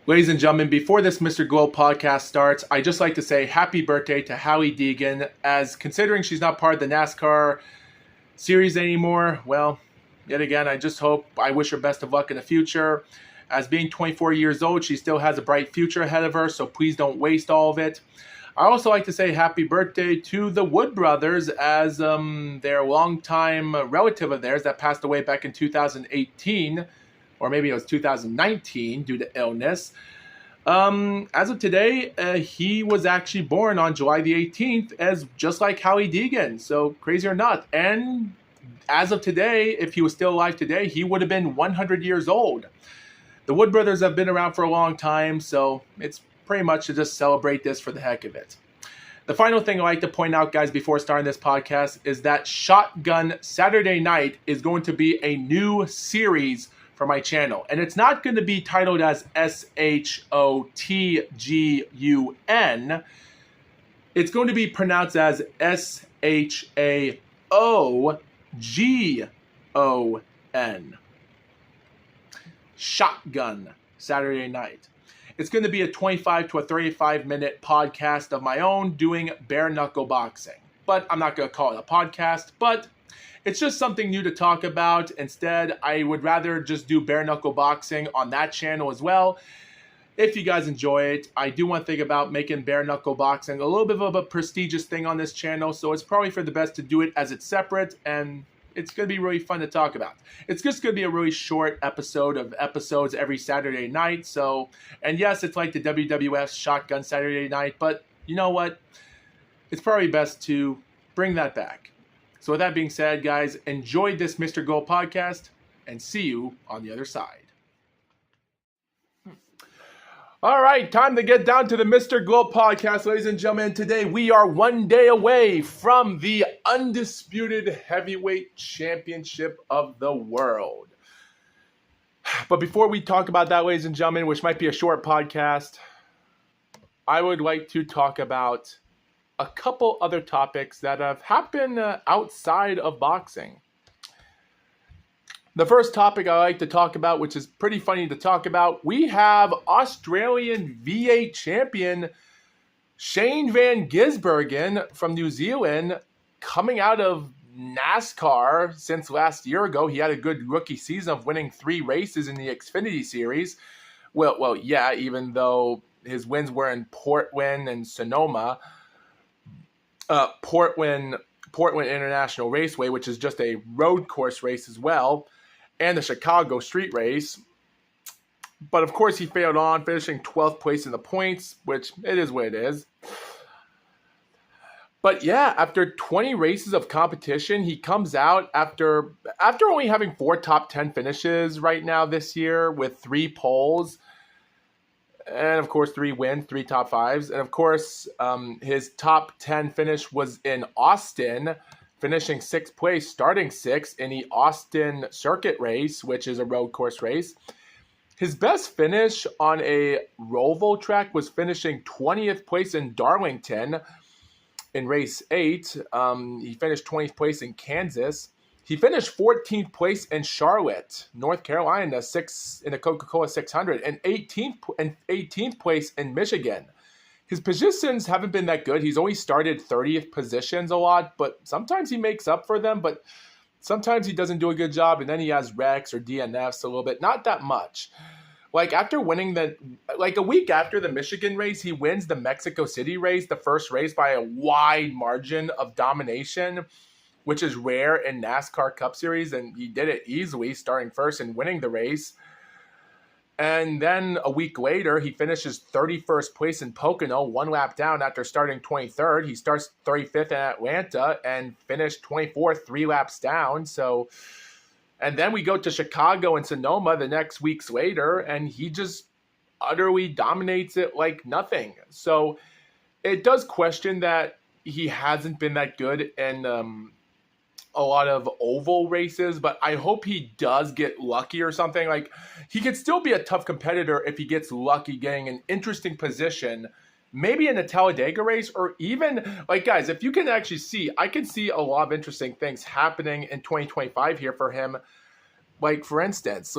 Ladies and gentlemen, before this Mr. GLOAT podcast starts, I'd just like to say happy birthday to Howie Deegan, as considering she's not part of the NASCAR series anymore, well, yet again, I wish her best of luck in the future. As being 24 years old, she still has a bright future ahead of her, so please don't waste all of it. I also like to say happy birthday to the Wood brothers, as their longtime relative of theirs that passed away back in 2018, or maybe it was 2019 due to illness. As of today, he was actually born on July the 18th, as just like Howie Deegan, so crazy or not. And as of today, if he was still alive today, he would have been 100 years old. The Wood brothers have been around for a long time, so it's pretty much to just celebrate this for the heck of it. The final thing I'd like to point out, guys, before starting this podcast is that Shotgun Saturday Night is going to be a new series for my channel. And it's not going to be titled as SHOTGUN. It's going to be pronounced as SHAOGON. Shotgun Saturday Night. It's going to be a 25 to a 35 minute podcast of my own doing bare knuckle boxing. But I'm not going to call it a podcast, but it's just something new to talk about. Instead, I would rather just do bare knuckle boxing on that channel as well. If you guys enjoy it, I do want to think about making bare knuckle boxing a little bit of a prestigious thing on this channel. So it's probably for the best to do it as it's separate, and it's going to be really fun to talk about. It's just going to be a really short episode of episodes every Saturday night. So, and yes, it's like the WWF Shotgun Saturday Night, but you know what? It's probably best to bring that back. So with that being said, guys, enjoy this Mr. GLOAT podcast, and see you on the other side. All right, time to get down to the Mr. GLOAT podcast, ladies and gentlemen. Today we are one day away from the Undisputed Heavyweight Championship of the world. But before we talk about that, ladies and gentlemen, which might be a short podcast, I would like to talk about a couple other topics that have happened outside of boxing. The first topic I like to talk about, which is pretty funny to talk about, we have Australian V8 champion Shane Van Gisbergen from New Zealand coming out of NASCAR since last year ago. He had a good rookie season of winning 3 races in the Xfinity Series. Well, yeah, even though his wins were in Portland and Sonoma. Portland International Raceway, which is just a road course race as well, and the Chicago street race. But of course he failed on, finishing 12th place in the points, which it is what it is. But yeah, after 20 races of competition, he comes out after only having 4 top 10 finishes right now this year with 3 poles. And of course, 3 wins, 3 top 5s. And of course, his top 10 finish was in Austin, finishing 6th place, starting 6th in the Austin circuit race, which is a road course race. His best finish on a Roval track was finishing 20th place in Darlington in race 8. He finished 20th place in Kansas. He finished 14th place in Charlotte, North Carolina, in the Coca-Cola 600, and 18th place in Michigan. His positions haven't been that good. He's only started 30th positions a lot, but sometimes he makes up for them, but sometimes he doesn't do a good job, and then he has wrecks or DNFs a little bit. Not that much. After winning a week after the Michigan race, he wins the Mexico City race, the first race, by a wide margin of domination, which is rare in NASCAR Cup Series, and he did it easily, starting first and winning the race. And then a week later, he finishes 31st place in Pocono, 1 lap down after starting 23rd. He starts 35th in Atlanta and finished 24th, 3 laps down. And then we go to Chicago and Sonoma the next weeks later, and he just utterly dominates it like nothing. So it does question that he hasn't been that good in a lot of oval races, but I hope he does get lucky or something. He could still be a tough competitor if he gets lucky getting an interesting position, maybe in a Talladega race, or even, guys, if you can actually see, I can see a lot of interesting things happening in 2025 here for him. For instance,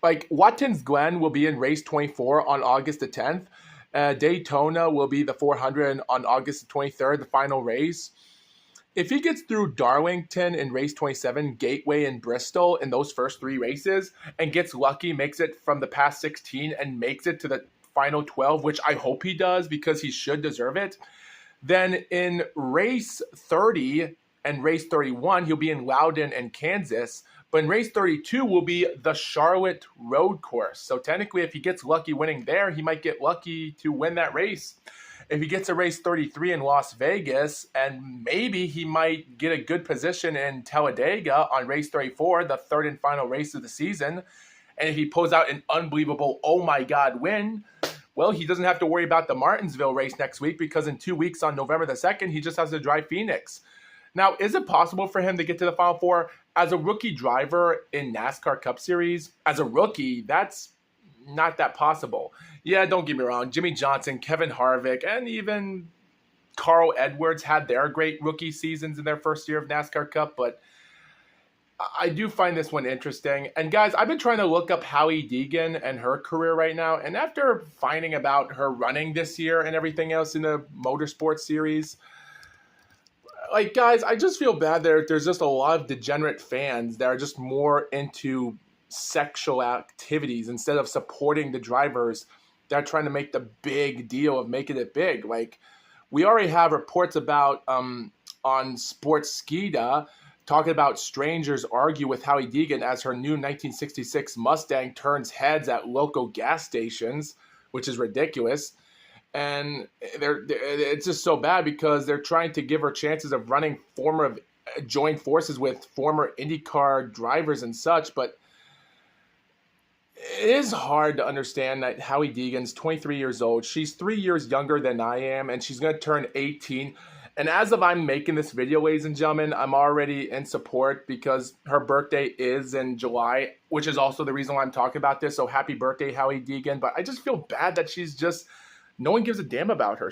Like, Watkins Glen will be in race 24 on August the 10th. Daytona will be the 400 on August the 23rd, the final race. If he gets through Darlington in race 27, Gateway and Bristol in those first 3 races, and gets lucky, makes it from the past 16 and makes it to the final 12, which I hope he does because he should deserve it, then in race 30 and race 31, he'll be in Loudon and Kansas. But in race 32 will be the Charlotte Road Course. So technically, if he gets lucky winning there, he might get lucky to win that race. If he gets a race 33 in Las Vegas, and maybe he might get a good position in Talladega on race 34, the third and final race of the season. And if he pulls out an unbelievable, oh my God, win, well, he doesn't have to worry about the Martinsville race next week because in 2 weeks on November the 2nd, he just has to drive Phoenix. Now, is it possible for him to get to the Final Four as a rookie driver in NASCAR Cup Series? As a rookie, that's not that possible. Yeah, don't get me wrong. Jimmy Johnson, Kevin Harvick, and even Carl Edwards had their great rookie seasons in their first year of NASCAR Cup, but I do find this one interesting. And guys, I've been trying to look up Howie Deegan and her career right now, and after finding about her running this year and everything else in the motorsports series, like, guys, I just feel bad there's just a lot of degenerate fans that are just more into sexual activities instead of supporting the drivers that are trying to make the big deal of making it big. Like, we already have reports about on Sportskeeda talking about strangers argue with Howie Deegan as her new 1966 Mustang turns heads at local gas stations, which is ridiculous. And it's just so bad because they're trying to give her chances of running joint forces with former IndyCar drivers and such. But it is hard to understand that Howie Deegan's 23 years old. She's 3 years younger than I am, and she's going to turn 18. And as of I'm making this video, ladies and gentlemen, I'm already in support because her birthday is in July, which is also the reason why I'm talking about this. So happy birthday, Howie Deegan. But I just feel bad that she's just... no one gives a damn about her.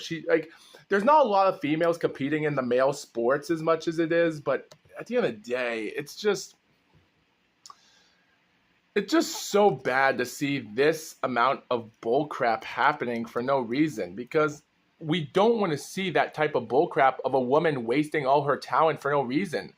There's not a lot of females competing in the male sports as much as it is, but at the end of the day, it's just so bad to see this amount of bullcrap happening for no reason, because we don't want to see that type of bullcrap of a woman wasting all her talent for no reason.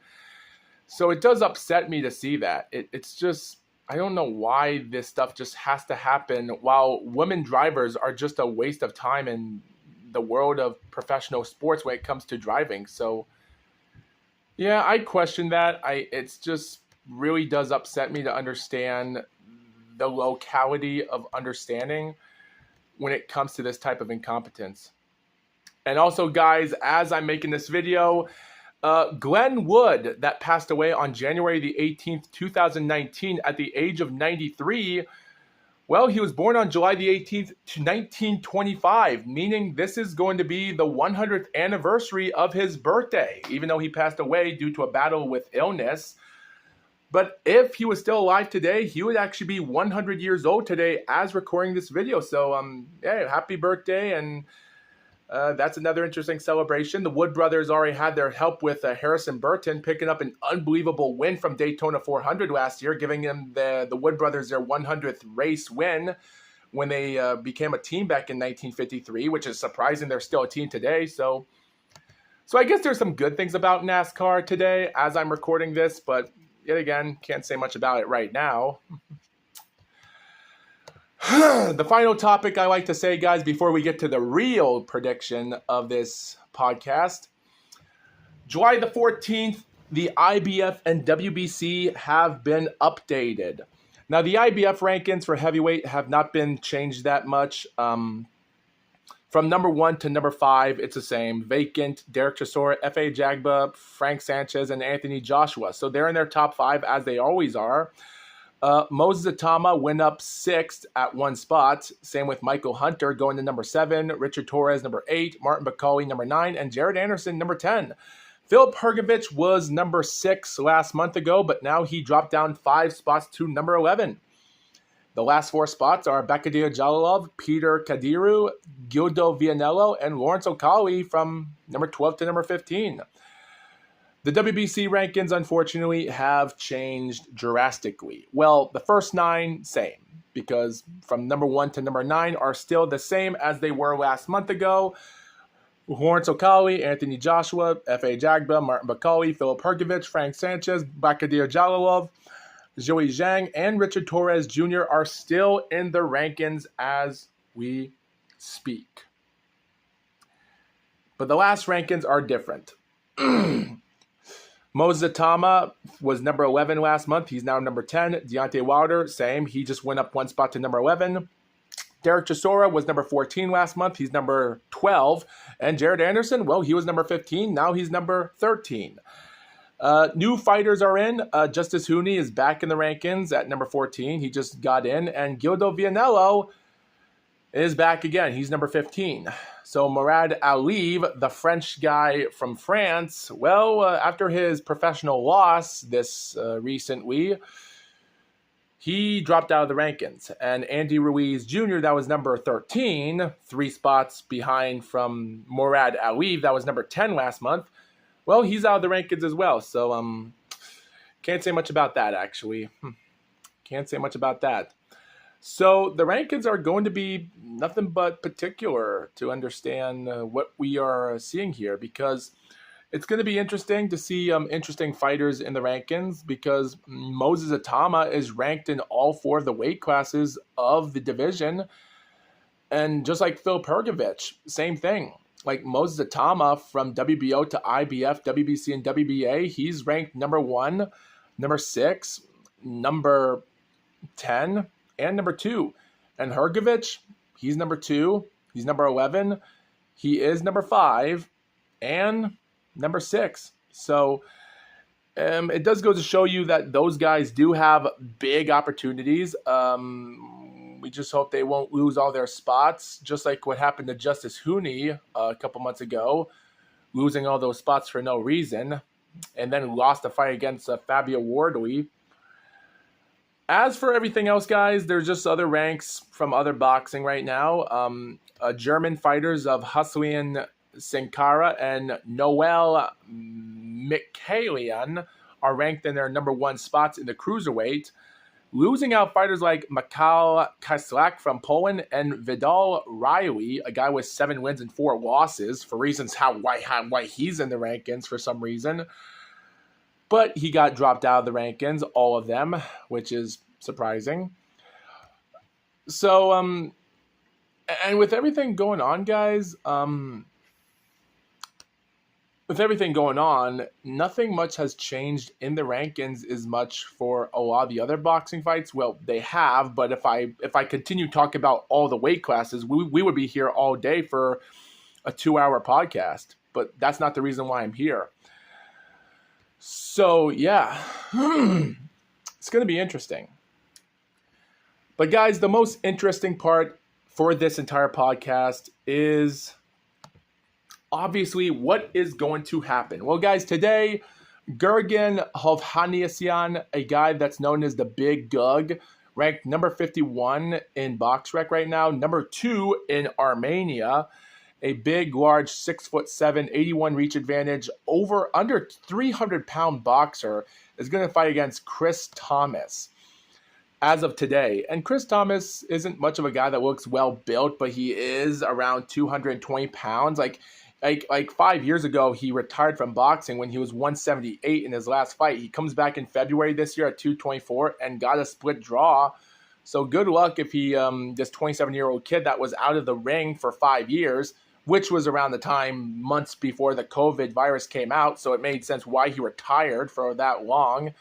So it does upset me to see that. It's just... I don't know why this stuff just has to happen while women drivers are just a waste of time in the world of professional sports when it comes to driving. So, yeah, I question that. It's just really does upset me to understand the locality of understanding when it comes to this type of incompetence. And also, guys, as I'm making this video, Glenn Wood, that passed away on January the 18th, 2019 at the age of 93. Well, he was born on July the 18th, 1925, meaning this is going to be the 100th anniversary of his birthday, even though he passed away due to a battle with illness. But if he was still alive today, he would actually be 100 years old today as recording this video. So, yeah, happy birthday, and that's another interesting celebration. The Wood brothers already had their help with Harrison Burton picking up an unbelievable win from Daytona 400 last year, giving them the Wood brothers their 100th race win when they became a team back in 1953, which is surprising they're still a team today. So I guess there's some good things about NASCAR today as I'm recording this, but yet again, can't say much about it right now. The final topic I like to say, guys, before we get to the real prediction of this podcast. July the 14th, the IBF and WBC have been updated. Now, the IBF rankings for heavyweight have not been changed that much. From number 1 to number 5, it's the same. Vacant, Derek Chisora, F.A. Jagba, Frank Sanchez, and Anthony Joshua. So they're in their top 5, as they always are. Moses Atama went up 6th at 1 spot. Same with Michael Hunter going to number 7, Richard Torres number 8, Martin Bacali number 9, and Jared Anderson number 10. Philip Hergovich was number 6 last month ago, but now he dropped down 5 spots to number 11. The last 4 spots are Bakadir Jalilov, Peter Kadiru, Gildo Vianello, and Lawrence O'Cauley from number 12 to number 15. The WBC rankings, unfortunately, have changed drastically. Well, the first 9, same, because from number 1 to number 9 are still the same as they were last month ago. Lawrence Okali, Anthony Joshua, F.A. Jagba, Martin Bakali, Philip Hergovich, Frank Sanchez, Bakadir Jalilov, Joey Zhang, and Richard Torres Jr. are still in the rankings as we speak. But the last rankings are different. Moses Atama was number 11 last month. He's now number 10. Deontay Wilder, same. He just went up 1 spot to number 11. Derek Chisora was number 14 last month. He's number 12. And Jared Anderson, well, he was number 15. Now he's number 13. New fighters are in. Justice Hooney is back in the rankings at number 14. He just got in. And Gildo Vianello is back again. He's number 15. So Murad Aliyev, the French guy from France, well, after his professional loss this recently, he dropped out of the rankings. And Andy Ruiz Jr., that was number 13, 3 spots behind from Murad Aliyev, that was number 10 last month. Well, he's out of the rankings as well. So can't say much about that, actually. Can't say much about that. So the rankings are going to be nothing but particular to understand what we are seeing here, because it's going to be interesting to see interesting fighters in the rankings, because Moses Atama is ranked in all 4 of the weight classes of the division. And just like Phil Hergovich, same thing. Like Moses Atama from WBO to IBF, WBC, and WBA, he's ranked number 1, number 6, number 10, and number 2. And Hergovich, he's number 2, he's number 11, he is number 5, and number 6. So it does go to show you that those guys do have big opportunities. We just hope they won't lose all their spots, just like what happened to Justice Hooney a couple months ago, losing all those spots for no reason, and then lost a fight against Fabio Wardley. As for everything else, guys, there's just other ranks from other boxing right now. German fighters of Hussein Sankara and Noel Mikhailian are ranked in their number 1 spots in the cruiserweight, losing out fighters like Mikhail Kaslak from Poland and Vidal Riley, a guy with 7 wins and 4 losses, for reasons why he's in the rankings for some reason. But he got dropped out of the rankings, all of them, which is surprising. So, and with everything going on, guys, nothing much has changed in the rankings as much for a lot of the other boxing fights. Well, they have, but if I continue talking about all the weight classes, we would be here all day for a 2-hour podcast. But that's not the reason why I'm here. So, yeah, it's going to be interesting. But, guys, the most interesting part for this entire podcast is obviously what is going to happen. Well, guys, today, Gergen Hovhannisyan, a guy that's known as the Big Gug, ranked number 51 in BoxRec right now, number 2 in Armenia. A big, large, 6'7", 81 reach advantage, under 300-pound boxer is going to fight against Chris Thomas as of today. And Chris Thomas isn't much of a guy that looks well built, but he is around 220 pounds. Like 5 years ago, he retired from boxing when he was 178 in his last fight. He comes back in February this year at 224 and got a split draw. So good luck if he, this 27-year-old kid that was out of the ring for 5 years, which was around the time, months before the COVID virus came out, so it made sense why he retired for that long.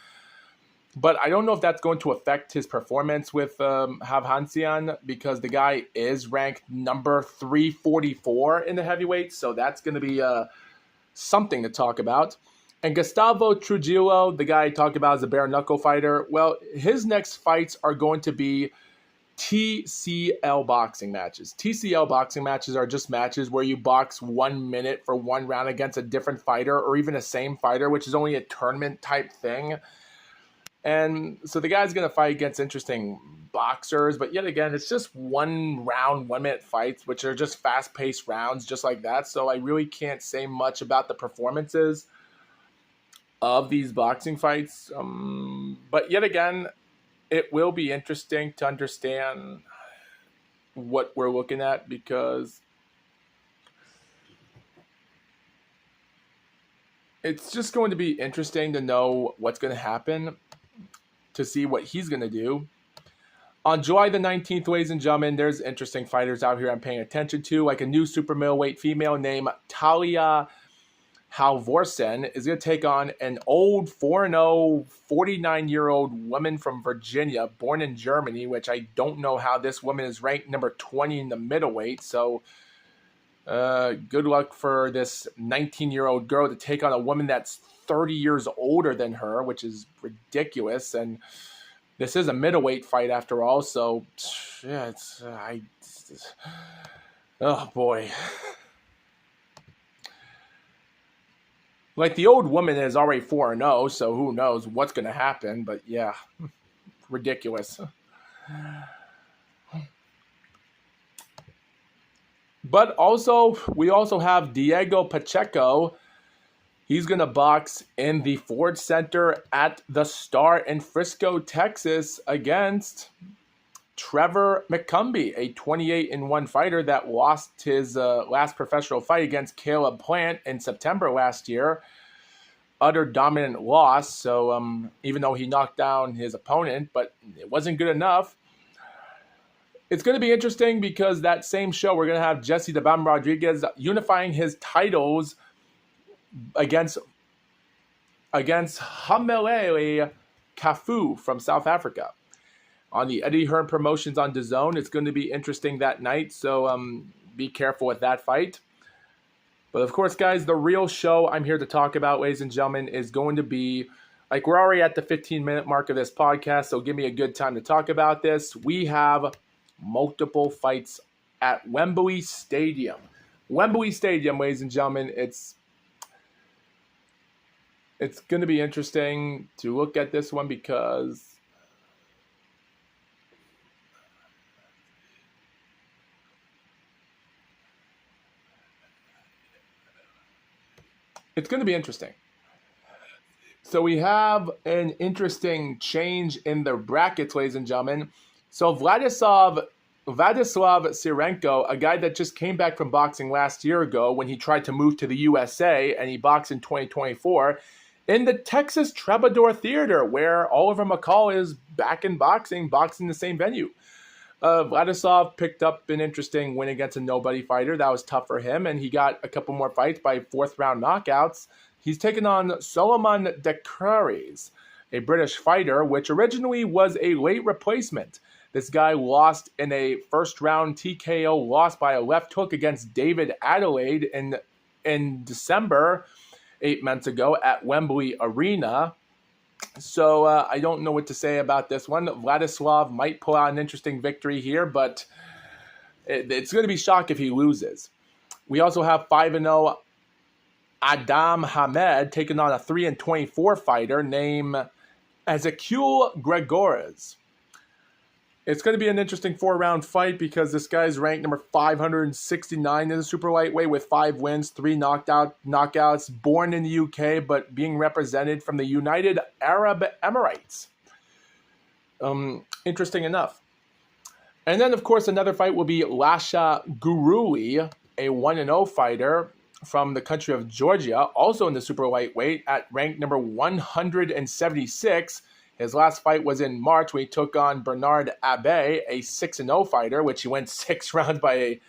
But I don't know if that's going to affect his performance with Hovhannisyan, because the guy is ranked number 344 in the heavyweight, so that's going to be something to talk about. And Gustavo Trujillo, the guy I talked about as a bare-knuckle fighter, well, his next fights are going to be TCL boxing matches. TCL boxing matches are just matches where you box 1 minute for 1 round against a different fighter, or even a same fighter, which is only a tournament type thing. And so the guy's going to fight against interesting boxers, but yet again, it's just 1 round, 1 minute fights, which are just fast-paced rounds just like that. So I really can't say much about the performances. of these boxing fights. But yet again, it will be interesting to understand what we're looking at, because it's just going to be interesting to know what's going to happen, to see what he's going to do. On July the 19th, ladies and gentlemen, there's interesting fighters out here I'm paying attention to, like a new super middleweight female named Talia Halvorsen is going to take on an old 4-0, 49-year-old woman from Virginia, born in Germany, which I don't know how this woman is ranked number 20 in the middleweight. So good luck for this 19-year-old girl to take on a woman that's 30 years older than her, which is ridiculous. And this is a middleweight fight after all. So, yeah, oh boy. Like, the old woman is already 4-0, so who knows what's going to happen. But, yeah, ridiculous. But also, we also have Diego Pacheco. He's going to box in the Ford Center at the Star in Frisco, Texas, against Trevor McCumbee, a 28-1 fighter that lost his last professional fight against Caleb Plant in September last year. Utter dominant loss. So even though he knocked down his opponent, but it wasn't good enough. It's going to be interesting because that same show, we're going to have Jesse the Bam Rodriguez unifying his titles against Hamelele Kafu from South Africa on the Eddie Hearn Promotions on DAZN. It's going to be interesting that night, so be careful with that fight. But of course, guys, the real show I'm here to talk about, ladies and gentlemen, is going to be, like, we're already at the 15-minute mark of this podcast, so give me a good time to talk about this. We have multiple fights at Wembley Stadium. Wembley Stadium, ladies and gentlemen, it's going to be interesting to look at this one because it's going to be interesting. So we have an interesting change in the brackets, ladies and gentlemen. So Vladislav Sirenko, a guy that just came back from boxing last year ago when he tried to move to the USA, and he boxed in 2024 in the Texas Troubadour Theater, where Oliver McCall is back in boxing the same venue. Vladislav picked up an interesting win against a nobody fighter. That was tough for him, and he got a couple more fights by fourth-round knockouts. He's taken on Solomon Decraries, a British fighter, which originally was a late replacement. This guy lost in a first-round TKO loss by a left hook against David Adelaide in December, 8 months ago, at Wembley Arena. So I don't know what to say about this one. Vladislav might pull out an interesting victory here, but it's going to be shock if he loses. We also have 5-0 Adam Hamed taking on a 3-24 fighter named Ezekiel Gregores. It's going to be an interesting 4-round fight because this guy's ranked number 569 in the super lightweight with 5 wins, 3 knockouts, born in the UK but being represented from the United Arab Emirates. Interesting enough. And then, of course, another fight will be Lasha Guruli, a 1-0 fighter from the country of Georgia, also in the super lightweight at rank number 176. His last fight was in March when he took on Bernard Abbé, a 6-0 fighter, which he went 6 rounds by a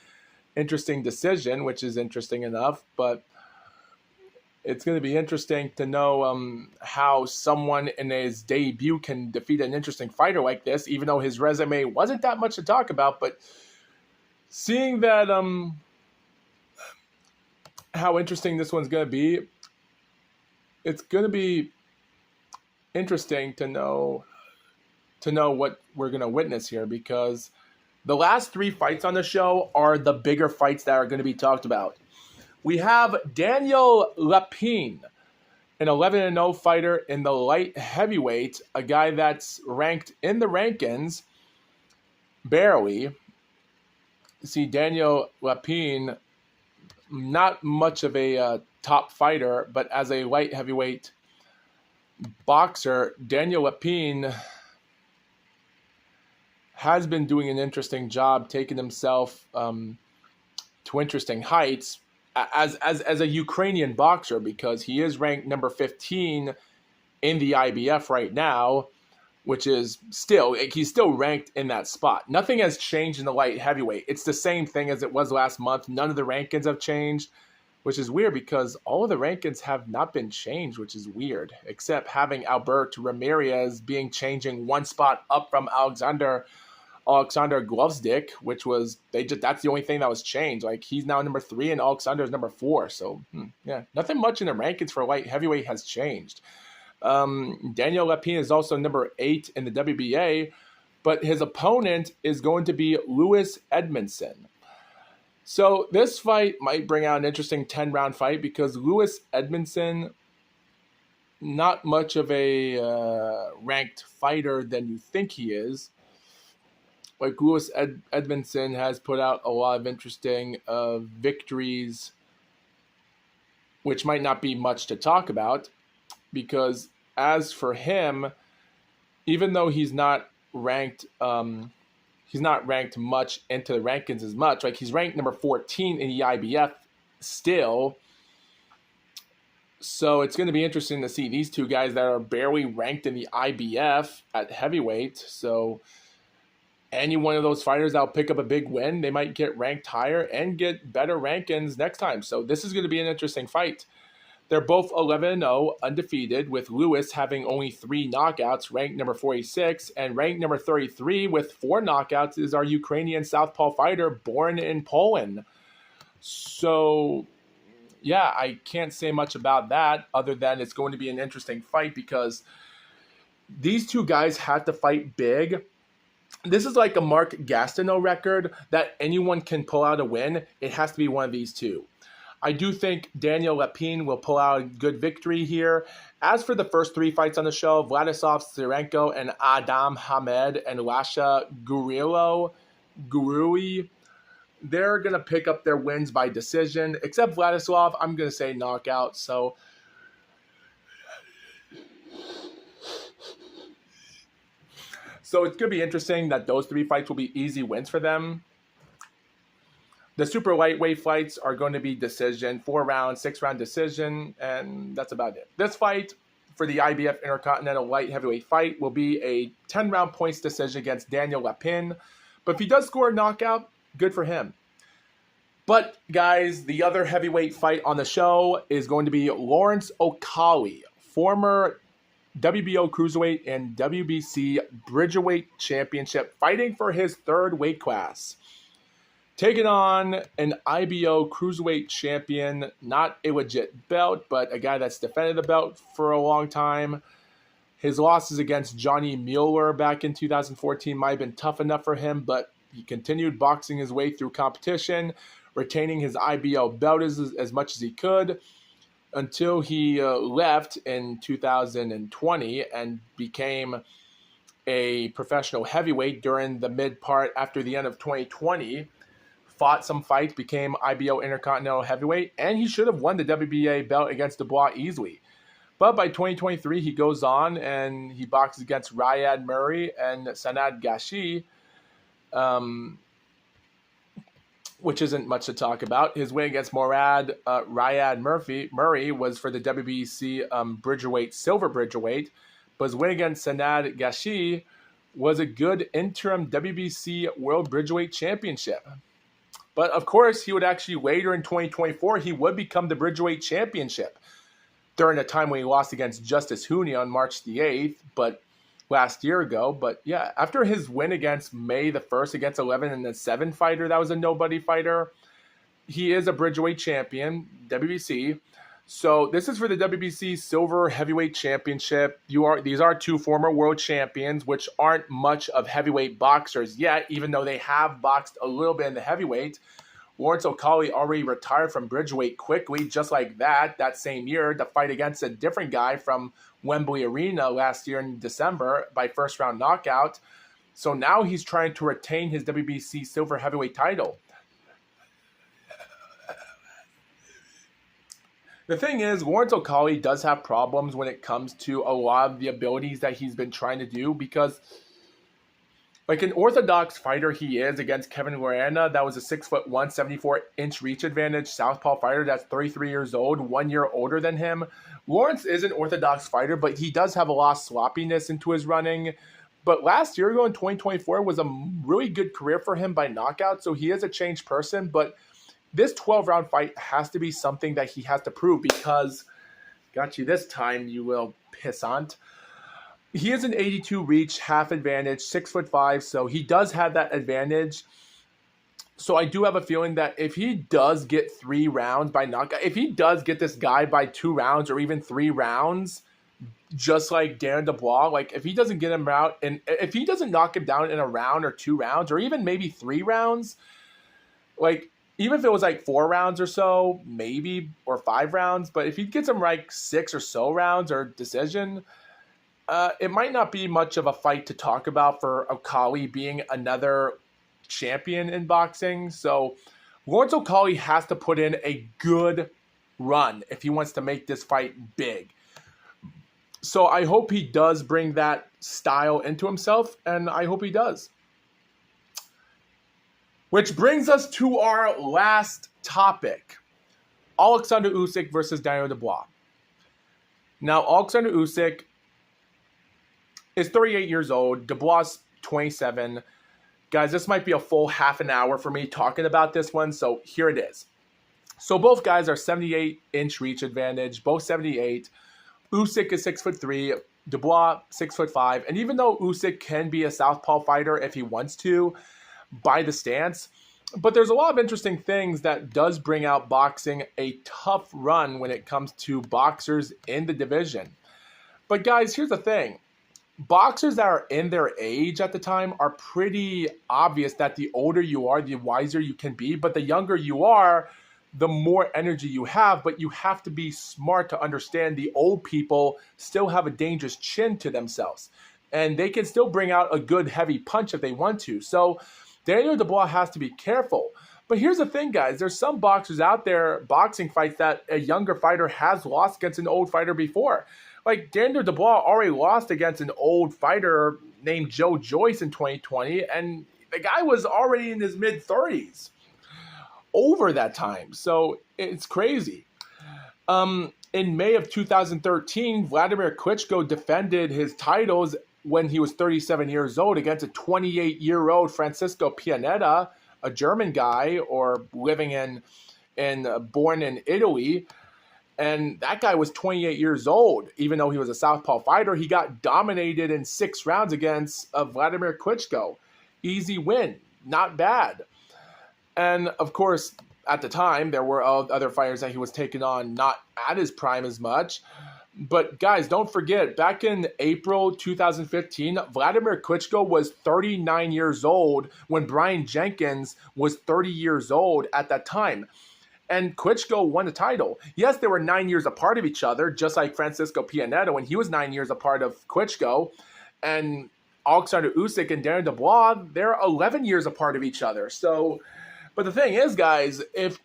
interesting decision, which is interesting enough. But it's going to be interesting to know how someone in his debut can defeat an interesting fighter like this, even though his resume wasn't that much to talk about. But seeing that how interesting this one's going to be, it's going to be interesting to know what we're going to witness here, because the last 3 fights on the show are the bigger fights that are going to be talked about. We have Daniel Lapine, an 11-0 fighter in the light heavyweight, a guy that's ranked in the rankings barely. See, Daniel Lapine, not much of a top fighter, but as a light heavyweight boxer, Daniel Lapine, has been doing an interesting job taking himself to interesting heights as a Ukrainian boxer, because he is ranked number 15 in the IBF right now, which is still, he's still ranked in that spot. Nothing has changed in the light heavyweight. It's the same thing as it was last month. None of the rankings have changed, which is weird because all of the rankings have not been changed, which is weird, except having Albert Ramirez being changing one spot up from Oleksandr Glovsdick, which was, that's the only thing that was changed. Like, he's now number 3 and Oleksandr is number 4. So yeah, nothing much in the rankings for light heavyweight has changed. Daniel Lapine is also number 8 in the WBA, but his opponent is going to be Louis Edmondson. So this fight might bring out an interesting 10-round fight because Louis Edmondson, not much of a ranked fighter than you think he is. Like, Louis Edmondson has put out a lot of interesting victories, which might not be much to talk about, because as for him, even though he's not ranked much into the rankings as much. Like, he's ranked number 14 in the IBF still. So it's going to be interesting to see these two guys that are barely ranked in the IBF at heavyweight. So any one of those fighters that'll pick up a big win, they might get ranked higher and get better rankings next time. So this is going to be an interesting fight. They're both 11-0, undefeated, with Louis having only 3 knockouts, ranked number 46, and ranked number 33 with 4 knockouts is our Ukrainian southpaw fighter born in Poland. So yeah, I can't say much about that other than it's going to be an interesting fight because these two guys had to fight big. This is like a Mark Gastineau record that anyone can pull out a win. It has to be one of these two. I do think Daniel Lapine will pull out a good victory here. As for the first 3 fights on the show, Vladislav Sirenko and Adam Hamed and Lasha Gurui, they're going to pick up their wins by decision. Except Vladislav, I'm going to say knockout. So it's going to be interesting that those 3 fights will be easy wins for them. The super lightweight fights are going to be decision, 4-round, 6-round decision, and that's about it. This fight for the IBF Intercontinental Light Heavyweight fight will be a 10-round points decision against Daniel Lapine. But if he does score a knockout, good for him. But, guys, the other heavyweight fight on the show is going to be Lawrence Okali, former WBO Cruiserweight and WBC Bridgerweight Championship, fighting for his 3rd weight class. Taking on an IBO Cruiserweight champion, not a legit belt, but a guy that's defended the belt for a long time. His losses against Johnny Mueller back in 2014 might have been tough enough for him, but he continued boxing his way through competition, retaining his IBO belt as much as he could until he left in 2020 and became a professional heavyweight during the mid part after the end of 2020. Fought some fights, became IBO Intercontinental Heavyweight, and he should have won the WBA belt against Dubois easily. But by 2023, he goes on and he boxes against Riyad Murray and Sanad Gashi, which isn't much to talk about. His win against Riyad Murray was for the WBC Bridgerweight, Silver Bridgerweight, but his win against Sanad Gashi was a good interim WBC World Bridgerweight Championship. But, of course, he would actually, later in 2024, he would become the Bridgerweight Championship during a time when he lost against Justice Huni on March the 8th, but last year ago. But, yeah, after his win against May the 1st against 11-7 fighter, that was a nobody fighter, he is a Bridgerweight champion, WBC. So this is for the WBC Silver Heavyweight Championship. These are 2 former world champions, which aren't much of heavyweight boxers yet, even though they have boxed a little bit in the heavyweight. Lawrence Okali already retired from Bridgerweight quickly, just like that same year, to fight against a different guy from Wembley Arena last year in December by first-round knockout. So now he's trying to retain his WBC Silver Heavyweight title. The thing is, Lawrence Okolie does have problems when it comes to a lot of the abilities that he's been trying to do because, like an orthodox fighter he is against Kevin Lorana, that was a 6'1", 74-inch reach advantage southpaw fighter that's 33 years old, 1 year older than him. Lawrence is an orthodox fighter, but he does have a lot of sloppiness into his running. But last year, in 2024, was a really good career for him by knockout, so he is a changed person. But this 12-round fight has to be something that he has to prove because, got you this time, you little pissant. He is an 82 reach, half advantage, 6'5", so he does have that advantage. So I do have a feeling that if he does get 3 rounds by knockout, if he does get this guy by 2 rounds or even 3 rounds, just like Darren Dubois, like if he doesn't get him out and if he doesn't knock him down in a round or 2 rounds or even maybe 3 rounds, like even if it was like 4 rounds or so, maybe, or 5 rounds, but if he gets him like 6 or so rounds or decision, it might not be much of a fight to talk about for Okolie being another champion in boxing. So Lawrence Okolie has to put in a good run if he wants to make this fight big. So I hope he does bring that style into himself, and I hope he does. Which brings us to our last topic. Oleksandr Usyk versus Daniel Dubois. Now, Oleksandr Usyk is 38 years old. Dubois 27. Guys, this might be a full half an hour for me talking about this one, so here it is. So both guys are 78-inch reach advantage, both 78. Usyk is 6'3", Dubois 6'5", and even though Usyk can be a southpaw fighter if he wants to, by the stance, but there's a lot of interesting things that does bring out boxing a tough run when it comes to boxers in the division. But guys, here's the thing. Boxers that are in their age at the time are pretty obvious that the older you are, the wiser you can be, but the younger you are, the more energy you have, but you have to be smart to understand the old people still have a dangerous chin to themselves, and they can still bring out a good heavy punch if they want to. So Daniel Dubois has to be careful. But here's the thing, guys. There's some boxers out there, boxing fights that a younger fighter has lost against an old fighter before. Like Daniel Dubois already lost against an old fighter named Joe Joyce in 2020, and the guy was already in his mid-30s over that time. So it's crazy. In May of 2013, Vladimir Klitschko defended his titles when he was 37 years old against a 28-year-old Francisco Pianeta, a German guy or living born in Italy. And that guy was 28 years old. Even though he was a southpaw fighter, he got dominated in 6 rounds against Vladimir Klitschko. Easy win. Not bad. And, of course, at the time, there were other fighters that he was taking on not at his prime as much. But, guys, don't forget, back in April 2015, Vladimir Klitschko was 39 years old when Brian Jenkins was 30 years old at that time. And Klitschko won the title. Yes, they were 9 years apart of each other, just like Francisco Pianeta when he was 9 years apart of Klitschko. And Oleksandr Usyk and Darren Dubois, they're 11 years apart of each other. So, but the thing is, guys, if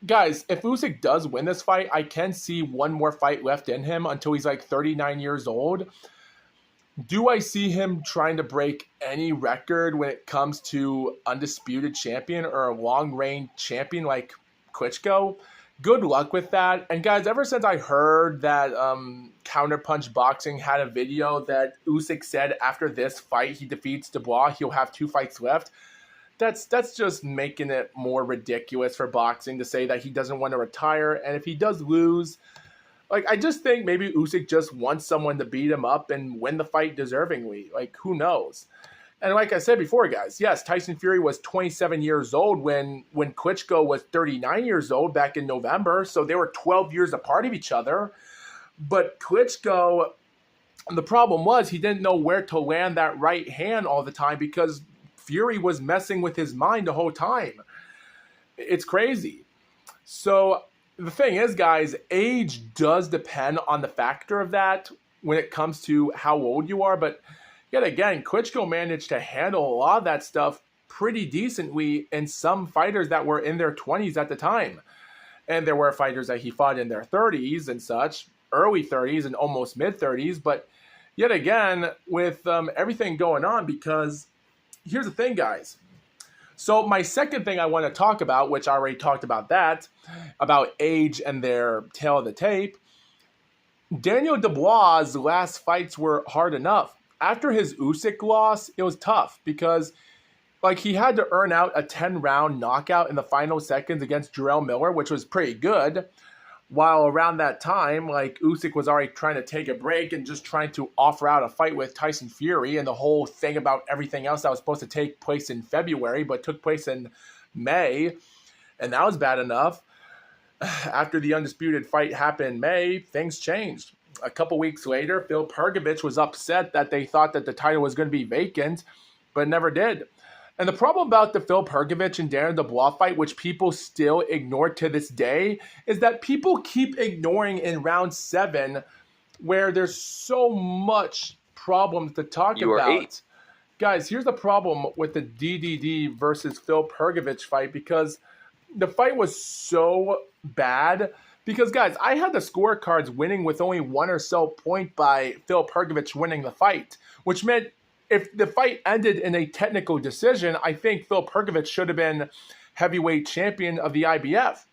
Usyk does win this fight, I can see one more fight left in him until he's like 39 years old. Do I see him trying to break any record when it comes to undisputed champion or a long-range champion like Klitschko? Good luck with that. And guys, ever since I heard that Counterpunch Boxing had a video that Usyk said after this fight he defeats Dubois, he'll have 2 fights left. That's just making it more ridiculous for boxing to say that he doesn't want to retire. And if he does lose, like, I just think maybe Usyk just wants someone to beat him up and win the fight deservingly. Like, who knows? And like I said before, guys, yes, Tyson Fury was 27 years old when Klitschko was 39 years old back in November. So they were 12 years apart of each other. But Klitschko, the problem was he didn't know where to land that right hand all the time because Fury was messing with his mind the whole time. It's crazy. So the thing is, guys, age does depend on the factor of that when it comes to how old you are. But yet again, Klitschko managed to handle a lot of that stuff pretty decently in some fighters that were in their 20s at the time. And there were fighters that he fought in their 30s and such, early 30s and almost mid 30s. But yet again, with everything going on, because here's the thing, guys. So my second thing I want to talk about, which I already talked about about age and their tail of the tape. Daniel Dubois' last fights were hard enough. After his Usyk loss, it was tough because he had to earn out a 10-round knockout in the final seconds against Jarrell Miller, which was pretty good. While around that time, Usyk was already trying to take a break and just trying to offer out a fight with Tyson Fury, and the whole thing about everything else that was supposed to take place in February but took place in May, and that was bad enough. After the Undisputed fight happened in May, things changed. A couple weeks later, Phil Pergovich was upset that they thought that the title was going to be vacant, but never did. And the problem about the Phil Pergovich and Daniel Dubois fight, which people still ignore to this day, is that people keep ignoring in round 7, where there's so much problems to talk about. You are 8. Guys, here's the problem with the DDD versus Phil Pergovich fight, because the fight was so bad. Because, guys, I had the scorecards winning with only 1 or so point by Phil Pergovich winning the fight, which meant if the fight ended in a technical decision, I think Phil Pergovich should have been heavyweight champion of the IBF,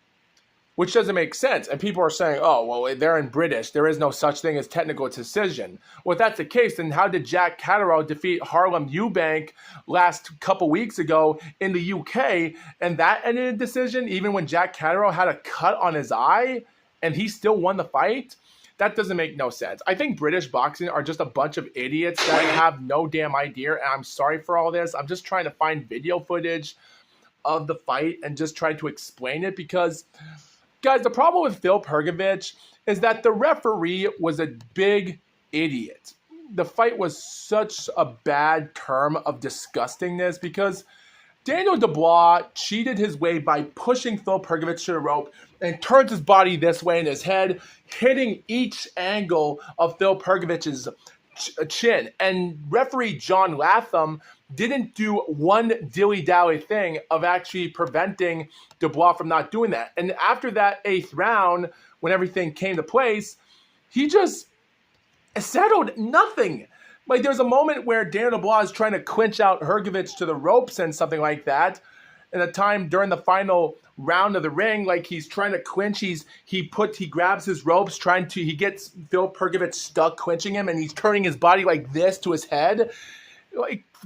which doesn't make sense. And people are saying, oh, well, they're in British. There is no such thing as technical decision. Well, if that's the case, then how did Jack Catterall defeat Harlem Eubank last couple weeks ago in the UK? And that ended in decision, even when Jack Catterall had a cut on his eye and he still won the fight? That doesn't make no sense. I think British boxing are just a bunch of idiots that have no damn idea. And I'm sorry for all this. I'm just trying to find video footage of the fight and just try to explain it, because guys, the problem with Phil Pergovich is that the referee was a big idiot. The fight was such a bad term of disgustingness, because Daniel Dubois cheated his way by pushing Phil Pergovich to the rope and turns his body this way in his head, hitting each angle of Phil Pergovich's chin. And referee John Latham didn't do one dilly-dally thing of actually preventing Dubois from not doing that. And after that 8th round, when everything came to place, he just settled nothing. There's a moment where Daniel Dubois is trying to clinch out Hrgovic to the ropes and something like that. And a time during the final round of the ring, he's trying to clinch, he grabs his ropes, he gets Phil Pergovich stuck clinching him, and he's turning his body like this to his head.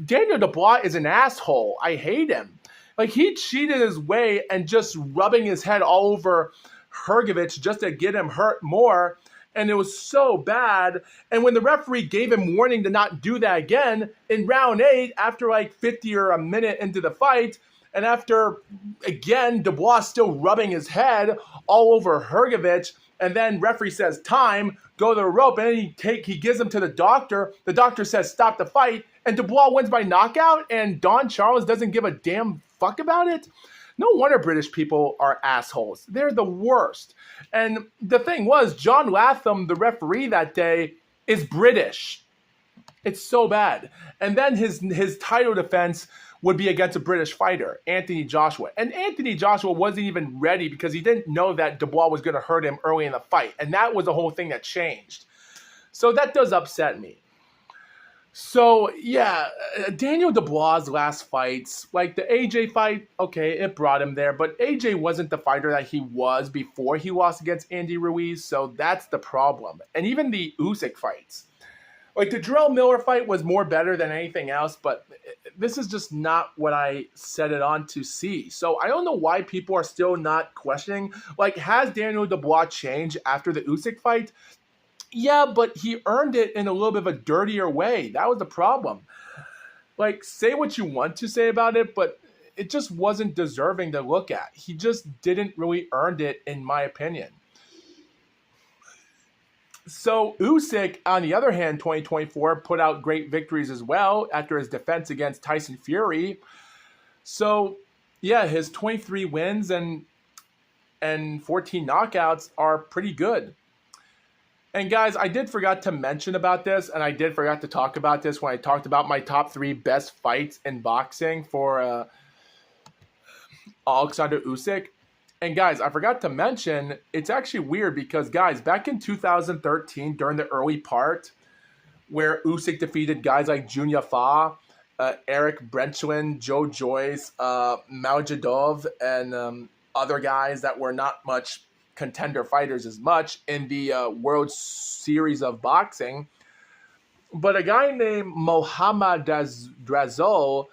Daniel Dubois is an asshole. I hate him. He cheated his way and just rubbing his head all over Hrgovic just to get him hurt more. And it was so bad. And when the referee gave him warning to not do that again, in round 8, after 50 or a minute into the fight, and after, again, Dubois still rubbing his head all over Hrgovic, and then referee says, time, go to the rope, and then he gives him to the doctor. The doctor says, stop the fight, and Dubois wins by knockout, and Don Charles doesn't give a damn fuck about it? No wonder British people are assholes. They're the worst. And the thing was, John Latham, the referee that day, is British. It's so bad. And then his title defense would be against a British fighter, Anthony Joshua. And Anthony Joshua wasn't even ready because he didn't know that Dubois was going to hurt him early in the fight. And that was the whole thing that changed. So that does upset me. So, yeah, Daniel Dubois' last fights, the AJ fight, okay, it brought him there. But AJ wasn't the fighter that he was before he lost against Andy Ruiz. So that's the problem. And even the Usyk fights. The Jarrell Miller fight was more better than anything else, but this is just not what I set it on to see. So I don't know why people are still not questioning. Has Daniel Dubois changed after the Usyk fight? Yeah, but he earned it in a little bit of a dirtier way. That was the problem. Say what you want to say about it, but it just wasn't deserving to look at. He just didn't really earn it, in my opinion. So Usyk, on the other hand, 2024, put out great victories as well after his defense against Tyson Fury. So, yeah, his 23 wins and 14 knockouts are pretty good. And guys, I did forget to mention about this, and I did forget to talk about this when I talked about my top 3 best fights in boxing for Oleksandr Usyk. And guys, I forgot to mention, it's actually weird because, guys, back in 2013, during the early part, where Usyk defeated guys like Junya Fa, Eric Brenchwin, Joe Joyce, Maujadov, and other guys that were not much contender fighters as much in the World Series of Boxing. But a guy named Mohammad Drazol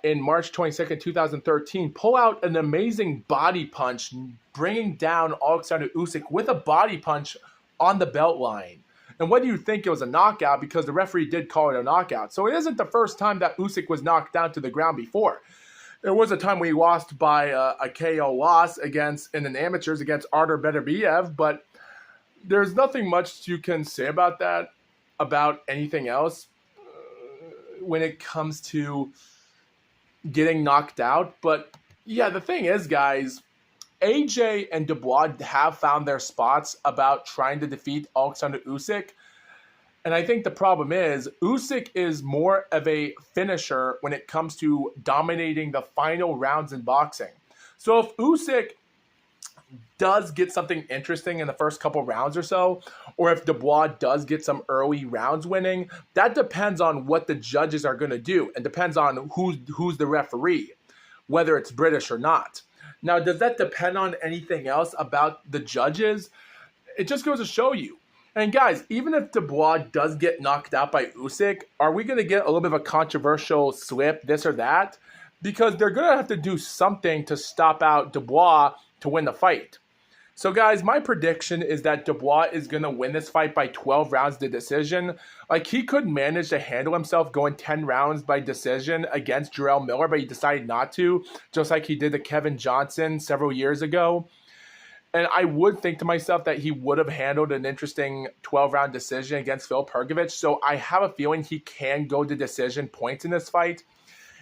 in March 22nd, 2013, pull out an amazing body punch, bringing down Oleksandr Usyk with a body punch on the belt line. And whether you think it was a knockout, because the referee did call it a knockout. So it isn't the first time that Usyk was knocked down to the ground before. There was a time we lost by a KO loss in an amateurs against Artur Beterbiev, but there's nothing much you can say about that, about anything else when it comes to getting knocked out. But yeah, the thing is, guys, AJ and Dubois have found their spots about trying to defeat Oleksandr Usyk. And I think the problem is Usyk is more of a finisher when it comes to dominating the final rounds in boxing. So if Usyk does get something interesting in the first couple rounds or so, or if Dubois does get some early rounds winning, that depends on what the judges are going to do and depends on who's the referee, whether it's British or not. Now, does that depend on anything else about the judges? It just goes to show you. And guys, even if Dubois does get knocked out by Usyk, are we going to get a little bit of a controversial slip, this or that? Because they're going to have to do something to stop out Dubois to win the fight. So guys, my prediction is that Dubois is going to win this fight by 12 rounds to decision. Like, he could manage to handle himself going 10 rounds by decision against Jarrell Miller, but he decided not to, just like he did to Kevin Johnson several years ago. And I would think to myself that he would have handled an interesting 12-round decision against Phil Perkovich. So I have a feeling he can go to decision points in this fight.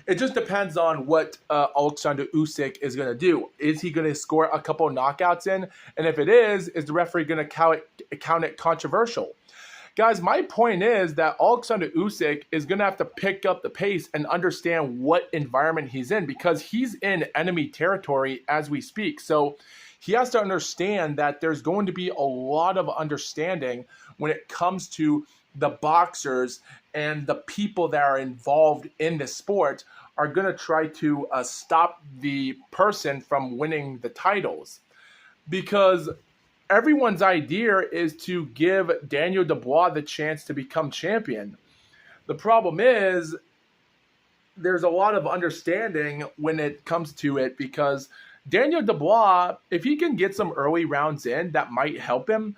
It just depends on what Oleksandr Usyk is going to do. Is he going to score a couple of knockouts in? And if it is the referee going to count it controversial? Guys, my point is that Oleksandr Usyk is going to have to pick up the pace and understand what environment he's in, because he's in enemy territory as we speak. So he has to understand that there's going to be a lot of understanding when it comes to the boxers and the people that are involved in the sport are going to try to stop the person from winning the titles. Because everyone's idea is to give Daniel Dubois the chance to become champion. The problem is there's a lot of understanding when it comes to it, because Daniel Dubois, if he can get some early rounds in, that might help him.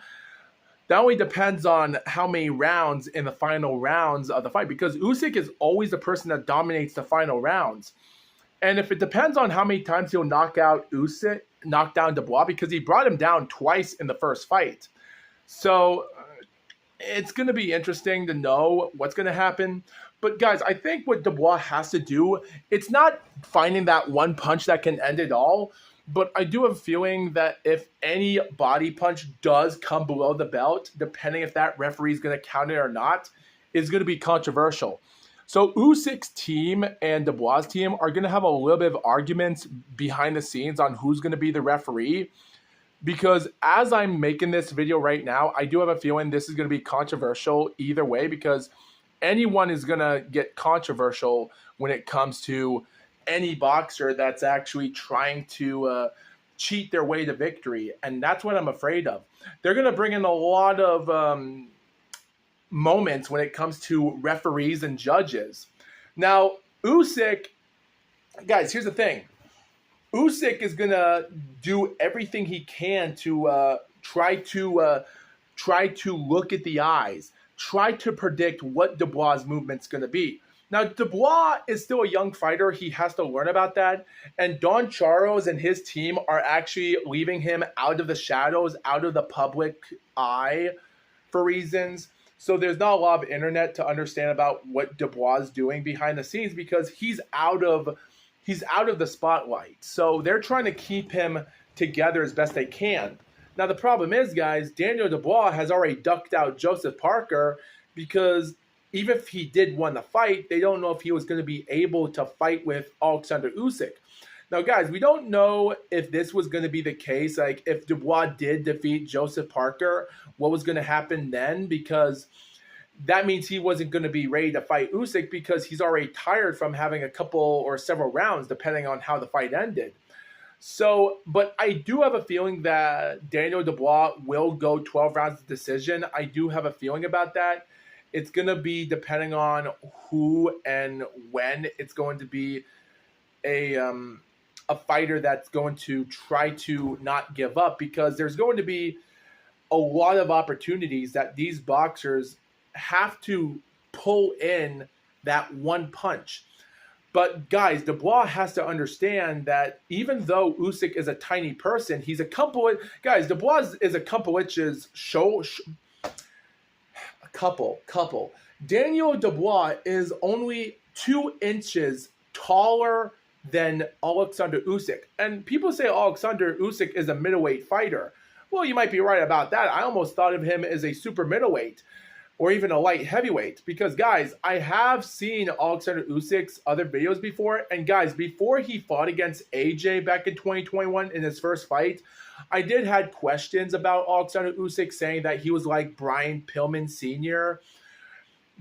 That only depends on how many rounds in the final rounds of the fight, because Usyk is always the person that dominates the final rounds. And if it depends on how many times he'll knock down Dubois, because he brought him down twice in the first fight. So it's going to be interesting to know what's going to happen. But guys, I think what Dubois has to do, it's not finding that one punch that can end it all. But I do have a feeling that if any body punch does come below the belt, depending if that referee is going to count it or not, is going to be controversial. So Usyk's team and Dubois' team are going to have a little bit of arguments behind the scenes on who's going to be the referee. Because as I'm making this video right now, I do have a feeling this is going to be controversial either way, because anyone is going to get controversial when it comes to any boxer that's actually trying to cheat their way to victory. And that's what I'm afraid of. They're going to bring in a lot of moments when it comes to referees and judges. Now, Usyk, guys, here's the thing. Usyk is going to do everything he can to try to look at the eyes, try to predict what Dubois' movement's going to be. Now, Dubois is still a young fighter. He has to learn about that. And Don Charles and his team are actually leaving him out of the shadows, out of the public eye for reasons. So there's not a lot of internet to understand about what Dubois is doing behind the scenes, because he's out of the spotlight. So they're trying to keep him together as best they can. Now, the problem is, guys, Daniel Dubois has already ducked out Joseph Parker, because even if he did win the fight, they don't know if he was going to be able to fight with Oleksandr Usyk. Now, guys, we don't know if this was going to be the case. Like, if Dubois did defeat Joseph Parker, what was going to happen then? Because that means he wasn't going to be ready to fight Usyk because he's already tired from having a couple or several rounds, depending on how the fight ended. So, but I do have a feeling that Daniel Dubois will go 12 rounds of decision. I do have a feeling about that. It's going to be depending on who and when it's going to be a fighter that's going to try to not give up, because there's going to be a lot of opportunities that these boxers have to pull in that one punch. But guys, Dubois has to understand that even though Usyk is a tiny person, he's a couple. Guys, Dubois is a couple inches couple. Daniel Dubois is only 2 inches taller than Oleksandr Usyk. And people say Oleksandr Usyk is a middleweight fighter. Well, you might be right about that. I almost thought of him as a super middleweight or even a light heavyweight. Because, guys, I have seen Oleksandr Usyk's other videos before. And, guys, before he fought against AJ back in 2021 in his first fight, I did had questions about Oleksandr Usyk, saying that he was like Brian Pillman Sr.,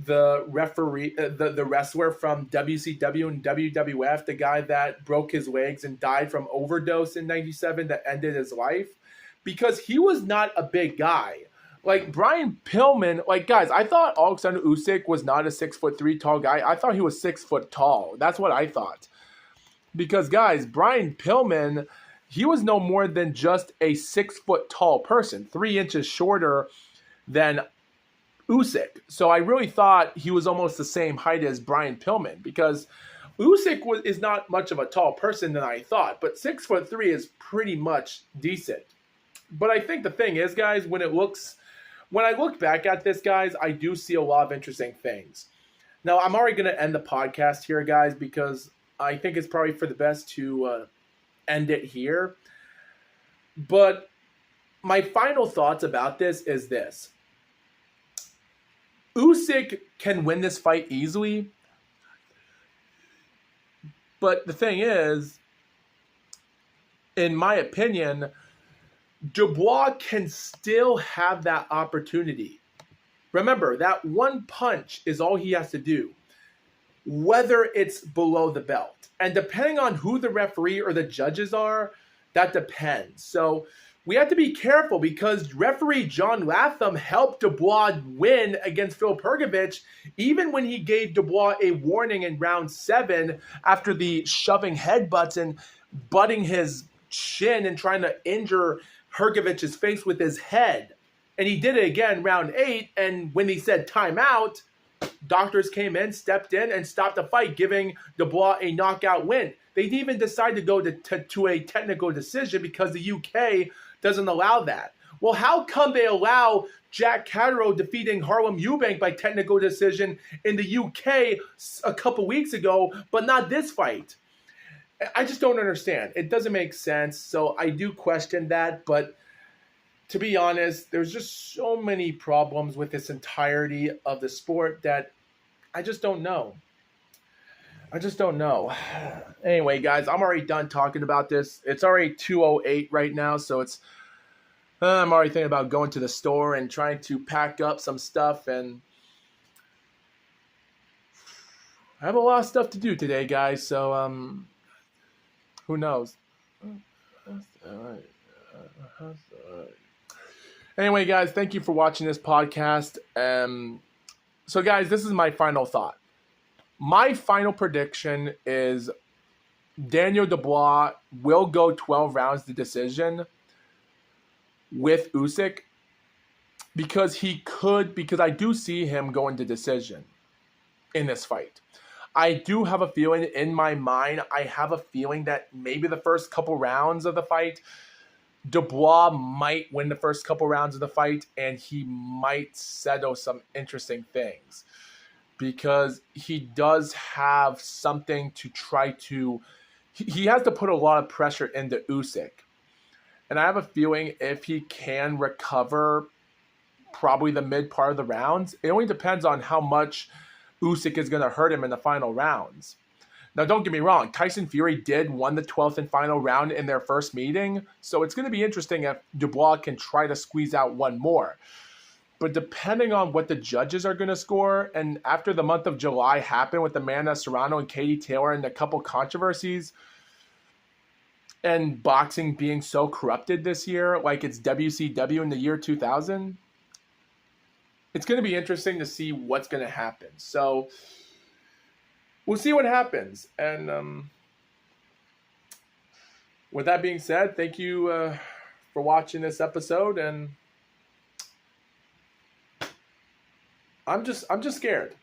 the referee, the wrestler from WCW and WWF, the guy that broke his legs and died from overdose in 97 that ended his life, because he was not a big guy. Like Brian Pillman, like guys, I thought Oleksandr Usyk was not a 6'3" tall guy. I thought he was 6 foot tall. That's what I thought. Because guys, Brian Pillman, he was no more than just a 6 foot tall person, 3 inches shorter than Usyk. So I really thought he was almost the same height as Brian Pillman, because Usyk is not much of a tall person than I thought, but 6'3" is pretty much decent. But I think the thing is, guys, when I look back at this, guys, I do see a lot of interesting things. Now, I'm already going to end the podcast here, guys, because I think it's probably for the best to end it here. But my final thoughts about this is this. Usyk can win this fight easily. But the thing is, in my opinion, Dubois can still have that opportunity. Remember, that one punch is all he has to do, whether it's below the belt. And depending on who the referee or the judges are, that depends. So we have to be careful, because referee John Latham helped Dubois win against Phil Pergovich, even when he gave Dubois a warning in round 7 after the shoving headbutts and butting his chin and trying to injure Pergovich's face with his head. And he did it again round 8, and when he said timeout, doctors came in, stepped in, and stopped the fight, giving Dubois a knockout win. They even decided to go to a technical decision because the UK doesn't allow that. Well, how come they allow Jack Catterall defeating Harlem Eubank by technical decision in the UK a couple weeks ago, but not this fight? I just don't understand. It doesn't make sense. So I do question that. But to be honest, there's just so many problems with this entirety of the sport that I just don't know. Anyway, guys, I'm already done talking about this. It's already 2:08 right now, so I'm already thinking about going to the store and trying to pack up some stuff, and I have a lot of stuff to do today, guys, so who knows? Anyway, guys, thank you for watching this podcast. So, guys, this is my final thought. My final prediction is Daniel Dubois will go 12 rounds to decision with Usyk, because I do see him going to decision in this fight. I do have a feeling in my mind, that maybe the first couple rounds of the fight, Dubois might win the first couple rounds of the fight, and he might settle some interesting things, because he does have something to try to... He has to put a lot of pressure into Usyk. And I have a feeling if he can recover probably the mid part of the rounds, it only depends on how much Usyk is going to hurt him in the final rounds. Now, don't get me wrong. Tyson Fury did won the 12th and final round in their first meeting. So it's going to be interesting if Dubois can try to squeeze out one more. But depending on what the judges are going to score, and after the month of July happened with Amanda Serrano and Katie Taylor and a couple controversies, and boxing being so corrupted this year, like it's WCW in the year 2000, it's going to be interesting to see what's going to happen. So we'll see what happens. And with that being said, thank you for watching this episode. And I'm just scared.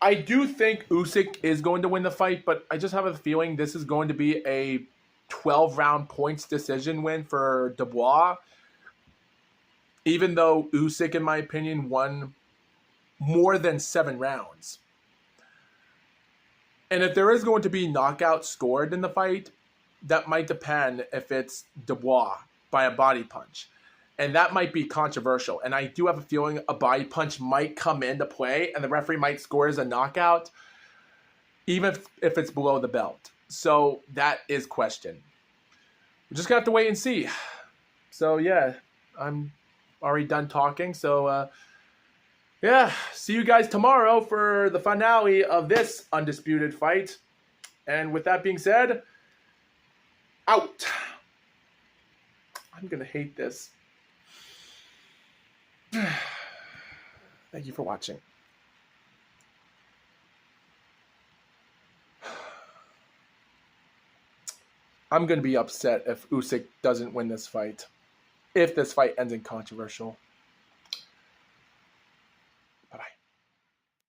I do think Usyk is going to win the fight, but I just have a feeling this is going to be a 12-round points decision win for Dubois. Even though Usyk, in my opinion, won more than 7 rounds. And if there is going to be knockout scored in the fight, that might depend if it's Dubois by a body punch. And that might be controversial. And I do have a feeling a body punch might come into play and the referee might score as a knockout, even if it's below the belt. So that is questioned. We're just going to have to wait and see. So, yeah, I'm already done talking. So, yeah, see you guys tomorrow for the finale of this Undisputed fight. And with that being said, out. I'm going to hate this. Thank you for watching. I'm going to be upset if Usyk doesn't win this fight. If this fight ends in controversial.